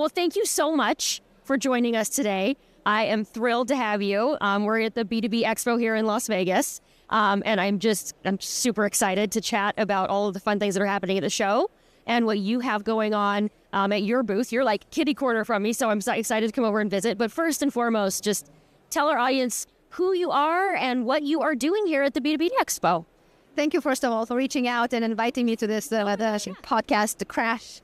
Well, thank you so much for joining us today. I am thrilled to have you. We're at the B2B Expo here in Las Vegas. And I'm super excited to chat about all of the fun things that are happening at the show and what you have going on at your booth. You're like kitty corner from me, so I'm so excited to come over and visit. But first and foremost, just tell our audience who you are and what you are doing here at the B2B Expo. Thank you, first of all, for reaching out and inviting me to this podcast crash,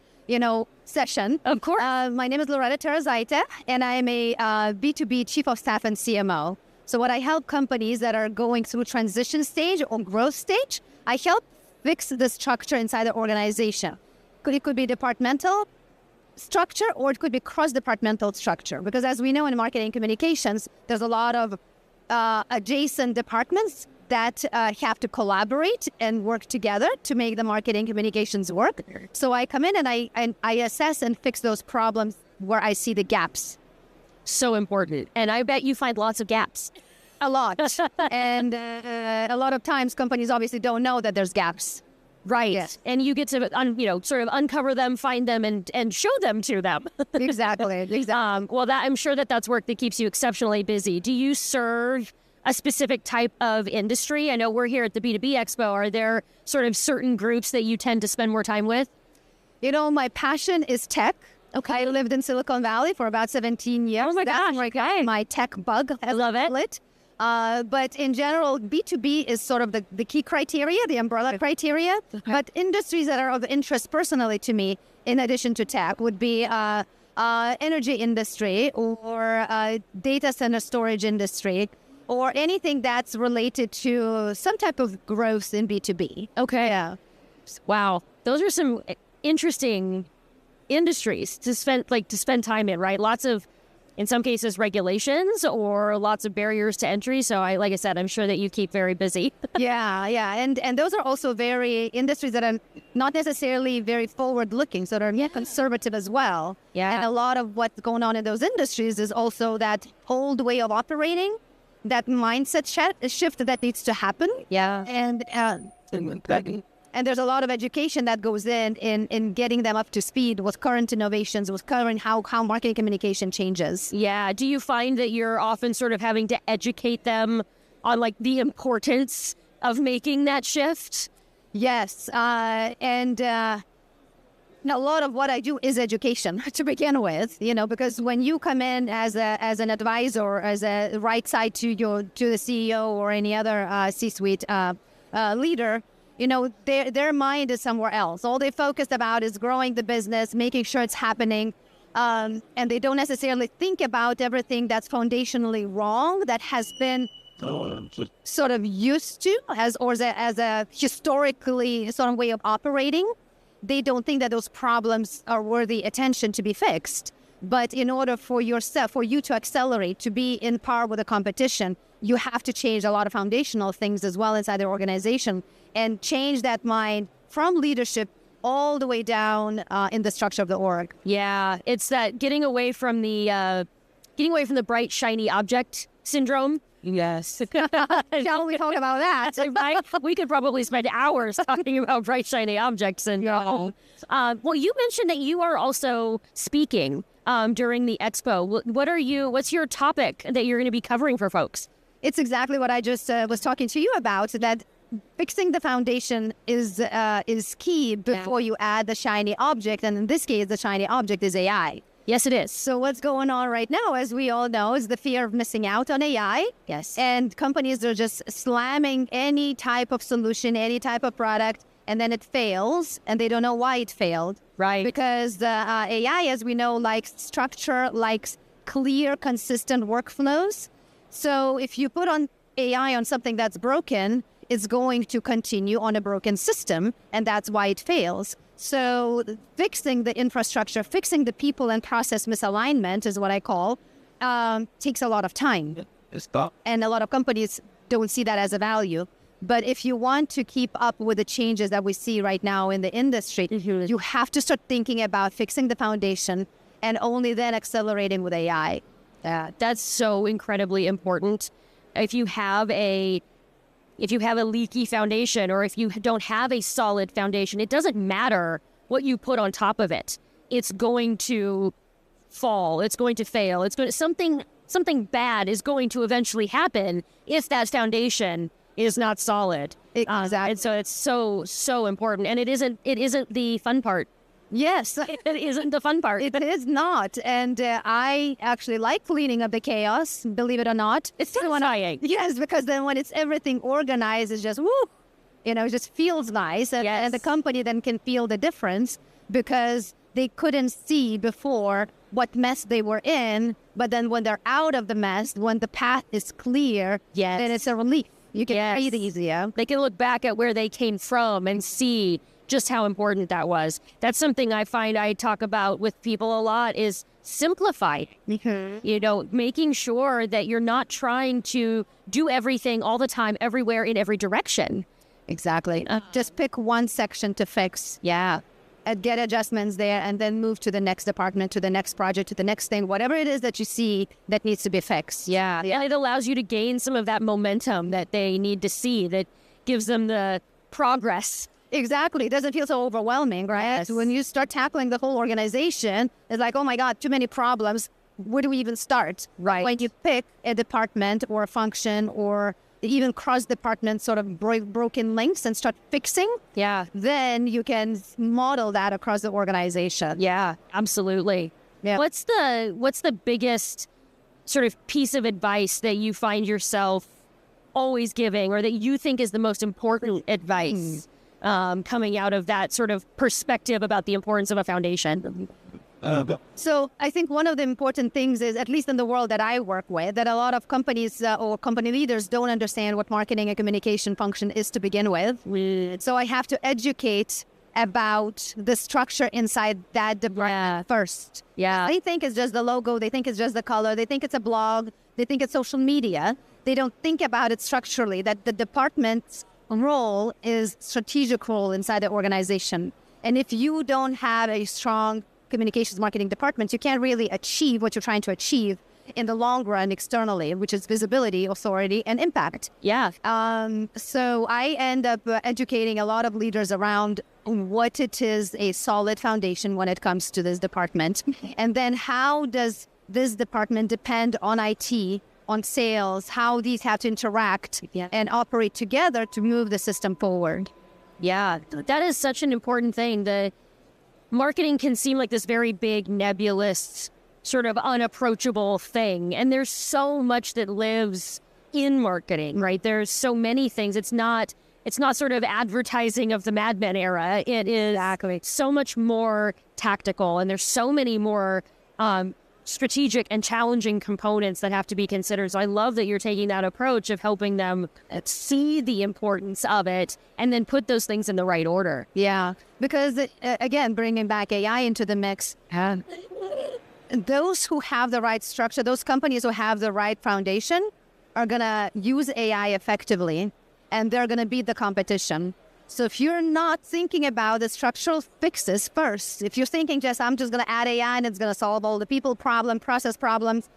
session. Of course. My name is Loreta Tarozaite, and I am a B2B Chief of Staff and CMO. So what I help companies that are going through transition stage or growth stage, I help fix the structure inside the organization. It could be departmental structure, or it could be cross-departmental structure. Because as we know in marketing communications, there's a lot of adjacent departments that have to collaborate and work together to make the marketing communications work. So I come in and I assess and fix those problems where I see the gaps. So important. And I bet you find lots of gaps. A lot. And a lot of times companies obviously don't know that there's gaps. Right. Yes. And you get to, sort of uncover them, find them, and show them to them. Exactly. Well, I'm sure that's work that keeps you exceptionally busy. Do you serve a specific type of industry? I know we're here at the B2B Expo. Are there sort of certain groups that you tend to spend more time with? My passion is tech. Okay. I lived in Silicon Valley for about 17 years. Oh my gosh. That's my tech bug. I love it. But in general, B2B is sort of the key criteria, the umbrella criteria. Okay. But industries that are of interest personally to me, in addition to tech, would be energy industry or data center storage industry, or anything that's related to some type of growth in B2B. Okay. Yeah. Wow. Those are some interesting industries to spend time in, right? Lots of, in some cases, regulations or lots of barriers to entry. So like I said, I'm sure that you keep very busy. Yeah. And those are also very industries that are not necessarily very forward looking. So they're conservative as well. Yeah. And a lot of what's going on in those industries is also that old way of operating, that mindset shift that needs to happen. Yeah. And there's a lot of education that goes in getting them up to speed with current innovations, with current how marketing communication changes. Yeah. Do you find that you're often sort of having to educate them on like the importance of making that shift? Yes. A lot of what I do is education to begin with, because when you come in as an advisor, or as a right side to the CEO or any other C-suite leader, their mind is somewhere else. All they focused about is growing the business, making sure it's happening, and they don't necessarily think about everything that's foundationally wrong that has been sort of used to as a historically sort of way of operating. They don't think that those problems are worthy attention to be fixed. But in order for you to accelerate, to be in par with the competition, you have to change a lot of foundational things as well inside the organization and change that mind from leadership all the way down in the structure of the org. Yeah, it's that getting away from the bright, shiny object syndrome. Yes. Shall we talk about that? We could probably spend hours talking about bright, shiny objects. And well, you mentioned that you are also speaking during the expo. What's your topic that you're going to be covering for folks? It's exactly what I just was talking to you about, that fixing the foundation is key before you add the shiny object. And in this case, the shiny object is AI. Yes, it is. So what's going on right now, as we all know, is the fear of missing out on AI. Yes. And companies are just slamming any type of solution, any type of product, and then it fails, and they don't know why it failed. Right. Because the AI, as we know, likes structure, likes clear, consistent workflows. So if you put on AI on something that's broken, it's going to continue on a broken system, and that's why it fails. So fixing the infrastructure, fixing the people and process misalignment is what I call, takes a lot of time. And a lot of companies don't see that as a value. But if you want to keep up with the changes that we see right now in the industry, you have to start thinking about fixing the foundation and only then accelerating with AI. That's so incredibly important. If you have a leaky foundation, or if you don't have a solid foundation, it doesn't matter what you put on top of it. It's going to fall. It's going to fail. It's going to something bad is going to eventually happen if that foundation is not solid. Exactly. And so it's so important. And it isn't the fun part. Yes. It isn't the fun part. It is not. And I actually like cleaning up the chaos, believe it or not. It's satisfying. Yes, because then when it's everything organized, it's just, woo, it just feels nice. And the company then can feel the difference because they couldn't see before what mess they were in. But then when they're out of the mess, when the path is clear, then it's a relief. You can breathe easier. They can look back at where they came from and see just how important that was. That's something I find I talk about with people a lot is simplify. Mm-hmm. Making sure that you're not trying to do everything all the time, everywhere, in every direction. Exactly. Just pick one section to fix. Yeah. And get adjustments there and then move to the next department, to the next project, to the next thing, whatever it is that you see that needs to be fixed. Yeah. It allows you to gain some of that momentum that they need to see, that gives them the progress. Exactly. It doesn't feel so overwhelming, right? Yes. When you start tackling the whole organization, it's like, oh my God, too many problems. Where do we even start? Right. When you pick a department or a function or even cross-department sort of broken links and start fixing, then you can model that across the organization. Yeah, absolutely. Yeah. What's the biggest sort of piece of advice that you find yourself always giving or that you think is the most important advice coming out of that sort of perspective about the importance of a foundation? So I think one of the important things is, at least in the world that I work with, that a lot of companies or company leaders don't understand what marketing and communication function is to begin with. So I have to educate about the structure inside that department first. Yeah. They think it's just the logo. They think it's just the color. They think it's a blog. They think it's social media. They don't think about it structurally, that the department's role is strategic role inside the organization. And if you don't have a strong communications marketing department, you can't really achieve what you're trying to achieve in the long run externally, which is visibility, authority, and impact. Yeah. So I end up educating a lot of leaders around what it is a solid foundation when it comes to this department. And then how does this department depend on IT, on sales, how these have to interact and operate together to move the system forward. Yeah, that is such an important thing. The marketing can seem like this very big, nebulous, sort of unapproachable thing. And there's so much that lives in marketing, right? There's so many things. It's not sort of advertising of the Mad Men era. It is so much more tactical. And there's so many more strategic and challenging components that have to be considered. So I love that you're taking that approach of helping them see the importance of it and then put those things in the right order. Yeah, because again, bringing back AI into the mix, those who have the right structure, those companies who have the right foundation are going to use AI effectively and they're going to beat the competition. So if you're not thinking about the structural fixes first, if you're thinking I'm just going to add AI and it's going to solve all the people problem, process problems,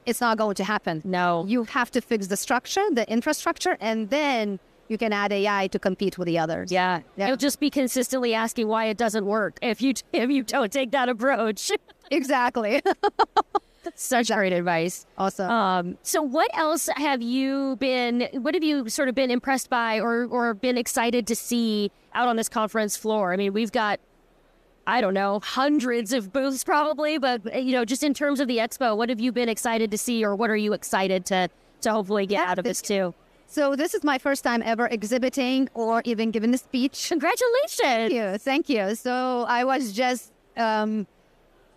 it's not going to happen. No. You have to fix the structure, the infrastructure, and then you can add AI to compete with the others. Yeah. You'll just be consistently asking why it doesn't work if you don't take that approach. Exactly. Such great advice. Awesome. So what else have you sort of been impressed by or been excited to see out on this conference floor? I mean, we've got, I don't know, hundreds of booths probably, but, just in terms of the expo, what have you been excited to see or what are you excited to hopefully get out of this too? So this is my first time ever exhibiting or even giving a speech. Congratulations. Thank you. So I was just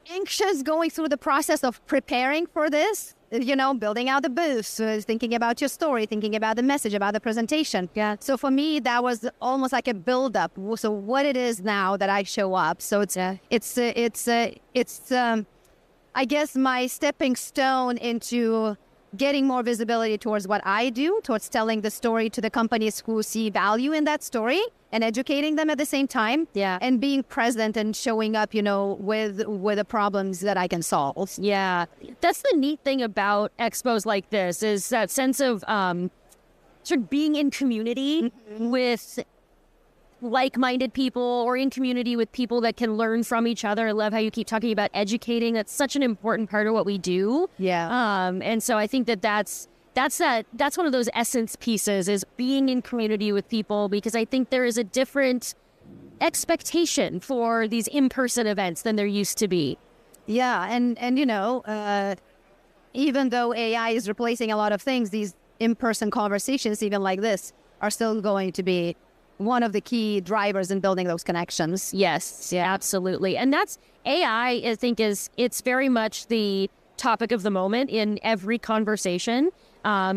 anxious going through the process of preparing for this, building out the booths, thinking about your story, thinking about the message, about the presentation. Yeah. So for me, that was almost like a build-up. So what it is now that I show up. So it's I guess my stepping stone into getting more visibility towards what I do, towards telling the story to the companies who see value in that story and educating them at the same time. Yeah. And being present and showing up, with the problems that I can solve. Yeah. That's the neat thing about expos like this is that sense of sort of being in community with like-minded people or in community with people that can learn from each other. I love how you keep talking about educating. That's such an important part of what we do. Yeah. And so I think that's one of those essence pieces, is being in community with people, because I think there is a different expectation for these in-person events than there used to be. Yeah. And even though AI is replacing a lot of things, these in-person conversations, even like this, are still going to be one of the key drivers in building those connections. Yes, yeah, absolutely. And that's AI, I think, it's very much the topic of the moment in every conversation,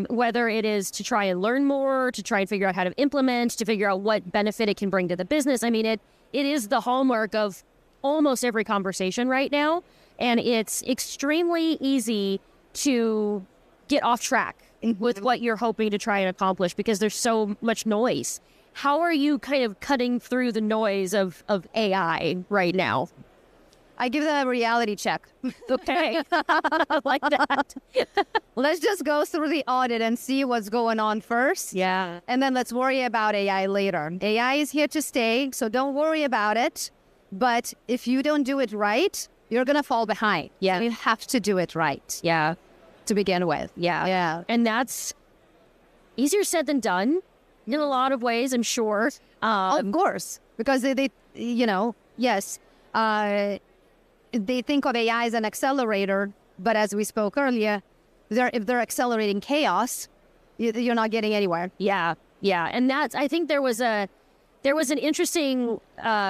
whether it is to try and learn more, to try and figure out how to implement, to figure out what benefit it can bring to the business. I mean, it is the hallmark of almost every conversation right now. And it's extremely easy to get off track with what you're hoping to try and accomplish, because there's so much noise. How are you kind of cutting through the noise of AI right now? I give them a reality check. Okay. I like that. Let's just go through the audit and see what's going on first. Yeah. And then let's worry about AI later. AI is here to stay, so don't worry about it. But if you don't do it right, you're going to fall behind. Yeah. You have to do it right. Yeah. To begin with. Yeah. Yeah. And that's easier said than done in a lot of ways, I'm sure. Of course. Because they yes, they think of AI as an accelerator, but as we spoke earlier, if they're accelerating chaos, you're not getting anywhere. Yeah. Yeah. And I think there was an interesting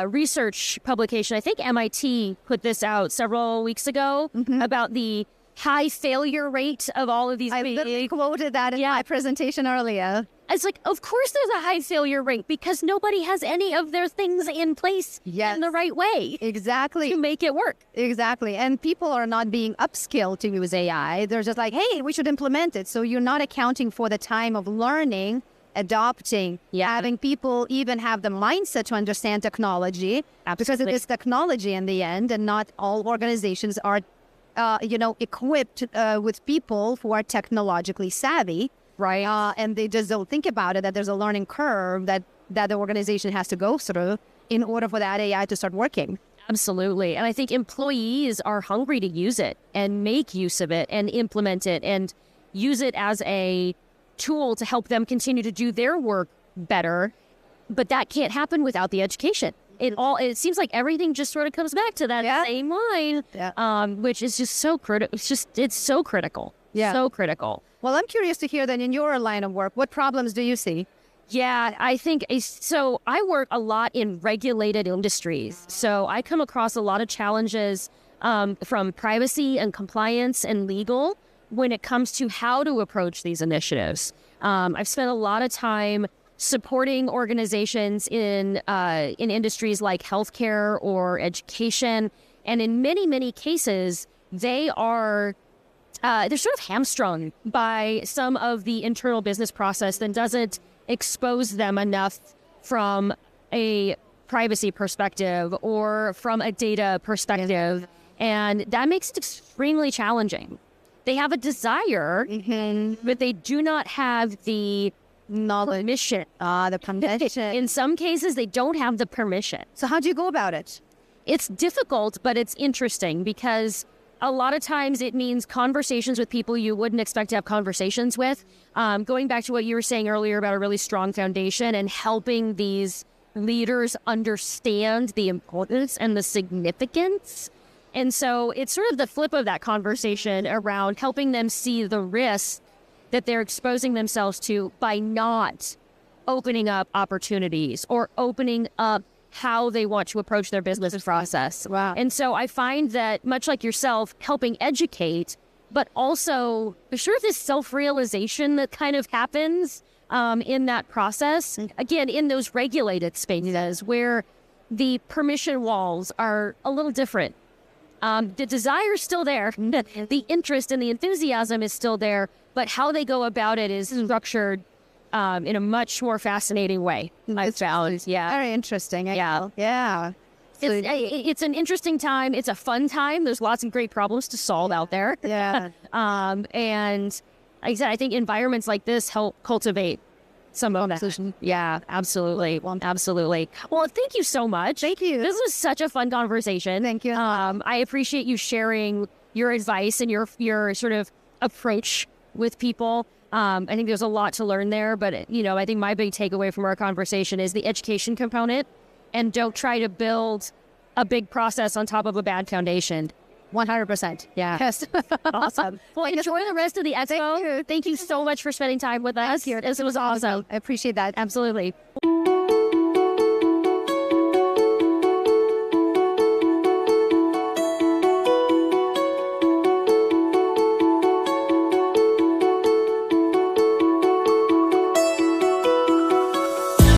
research publication. I think MIT put this out several weeks ago about the high failure rate of all of these. I literally quoted that in my presentation earlier. It's like, of course there's a high failure rate, because nobody has any of their things in place in the right way. Exactly. To make it work. Exactly. And people are not being upskilled to use AI. They're just like, hey, we should implement it. So you're not accounting for the time of learning, adopting, having people even have the mindset to understand technology. Absolutely. Because it is technology in the end, and not all organizations are equipped with people who are technologically savvy. Right. And they just don't think about it, that there's a learning curve that the organization has to go through in order for that AI to start working. Absolutely. And I think employees are hungry to use it and make use of it and implement it and use it as a tool to help them continue to do their work better. But that can't happen without the education. It seems like everything just sort of comes back to that same line, which is just so critical. It's so critical. Yeah. So critical. Well, I'm curious to hear then, in your line of work, what problems do you see? Yeah, I think so. I work a lot in regulated industries. So I come across a lot of challenges from privacy and compliance and legal when it comes to how to approach these initiatives. I've spent a lot of time supporting organizations in industries like healthcare or education. And in many, many cases, they're sort of hamstrung by some of the internal business process that doesn't expose them enough from a privacy perspective or from a data perspective. And that makes it extremely challenging. They have a desire, but they do not have the permission. The permission. In some cases, they don't have the permission. So how do you go about it? It's difficult, but it's interesting, because a lot of times it means conversations with people you wouldn't expect to have conversations with. Going back to what you were saying earlier about a really strong foundation and helping these leaders understand the importance and the significance. And so it's sort of the flip of that conversation around helping them see the risk that they're exposing themselves to by not opening up opportunities or opening up how they want to approach their business process. Wow. And so I find that, much like yourself, helping educate, but also there's sort of this self-realization that kind of happens in that process. Again, in those regulated spaces where the permission walls are a little different. The desire is still there. The interest and the enthusiasm is still there, but how they go about it is structured in a much more fascinating way. I found, very interesting. Yeah. It's an interesting time. It's a fun time. There's lots of great problems to solve out there. Yeah. And like I said, I think environments like this help cultivate some of that. Yeah, absolutely. Absolutely. Well, thank you so much. Thank you. This was such a fun conversation. Thank you. I appreciate you sharing your advice and your sort of approach with people. I think there's a lot to learn there, but I think my big takeaway from our conversation is the education component, and don't try to build a big process on top of a bad foundation. 100%. Yeah. Yes. Awesome. Well, enjoy the rest of the expo. Thank you so much for spending time with us. This was awesome. I appreciate that. Absolutely.